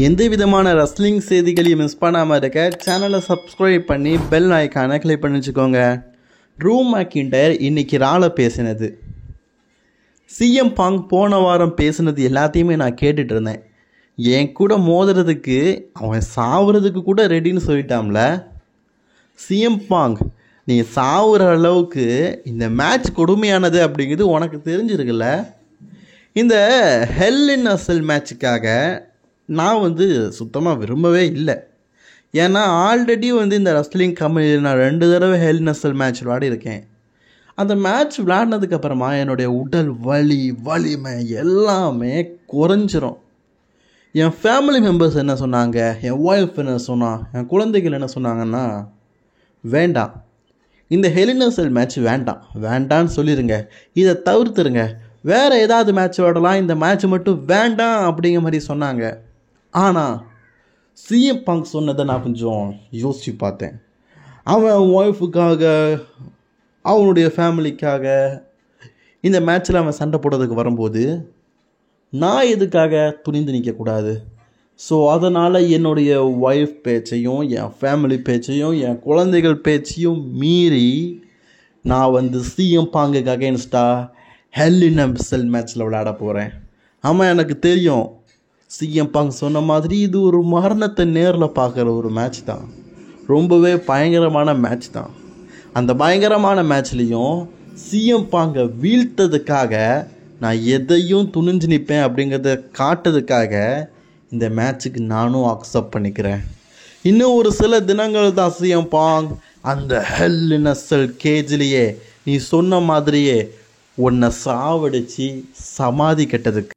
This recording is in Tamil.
எந்த விதமான ரெஸ்லிங் செய்திகளையும் மிஸ் பண்ணாமல் இருக்க சேனலை சப்ஸ்கிரைப் பண்ணி பெல் ஐக்கானை கிளிக் பண்ணி வச்சுக்கோங்க. ட்ரூ மெக்கின்டையர் இன்னைக்கு ரால பேசினது. சிஎம் பாங்க் போன வாரம் பேசினது எல்லாத்தையுமே நான் கேட்டுட்டு இருந்தேன். என் கூட மோதுறதுக்கு அவன் சாவுறதுக்கு கூட ரெடின்னு சொல்லிட்டான்ல. சிஎம் பாங்க், நீ சாவுற அளவுக்கு இந்த மேட்ச் கொடுமையானது அப்படிங்கிறது உனக்கு தெரிஞ்சிருக்குல்ல. இந்த ஹெல் இன் அ செல் மேட்சுக்காக நான் சுத்தமாக விரும்பவே இல்லை. ஏன்னா ஆல்ரெடி இந்த ரெஸ்லிங் கம்பெனியில் நான் 2 தடவை ஹெல் இன் அ செல் மேட்ச் விளையாடிருக்கேன். அந்த மேட்ச் விளையாடினதுக்கப்புறமா என்னுடைய உடல் வலிமை எல்லாமே குறைஞ்சிரும். என் ஃபேமிலி மெம்பர்ஸ் என்ன சொன்னாங்க, என் ஒய்ஃப் என்ன சொன்னான், என் குழந்தைகள் என்ன சொன்னாங்கன்னா, வேண்டாம், இந்த ஹெல் இன் அ செல் மேட்ச் வேண்டான்னு சொல்லிடுங்க, இதை தவிர்த்துருங்க, வேறு ஏதாவது மேட்ச் விளாடலாம், இந்த மேட்ச் மட்டும் வேண்டாம் அப்படிங்கிற மாதிரி சொன்னாங்க. ஆனால் சிஎம் பாங்க் சொன்னதை நான் கொஞ்சம் யோசித்து பார்த்தேன். அவன் ஒய்ஃபுக்காக, அவனுடைய ஃபேமிலிக்காக இந்த மேட்ச்சில் அவன் சண்டை போடுறதுக்கு வரும்போது நான் எதுக்காக துணிந்து நிற்கக்கூடாது? ஸோ அதனால் என்னுடைய ஒய்ஃப் பேச்சையும் என் ஃபேமிலி பேச்சையும் என் குழந்தைகள் பேச்சையும் மீறி நான் சிஎம் பாங்குக்கு அகெயின்ஸ்டாக ஹெல் இன் அ செல் மேட்ச்சில் விளையாட போகிறேன். ஆமாம், எனக்கு தெரியும், சிஎம் பாங்க் சொன்ன மாதிரி இது ஒரு மரணத்தை நேரில் பார்க்குற ஒரு மேட்ச் தான். ரொம்பவே பயங்கரமான மேட்ச் தான். அந்த பயங்கரமான மேட்ச்லேயும் சிஎம் பாங்கை வீழ்த்ததுக்காக நான் எதையும் துணிஞ்சு நிற்பேன் அப்படிங்கிறத காட்டுறதுக்காக இந்த மேட்ச்சுக்கு நானும் அக்செப்ட் பண்ணிக்கிறேன். இன்னும் ஒரு சில தினங்கள் தான் சிஎம் பாங்க் அந்த ஹெல் இன் அ செல் கேஜ்லேயே நீ சொன்ன மாதிரியே உன்னை சாவடித்து சமாதி கட்டதுக்கு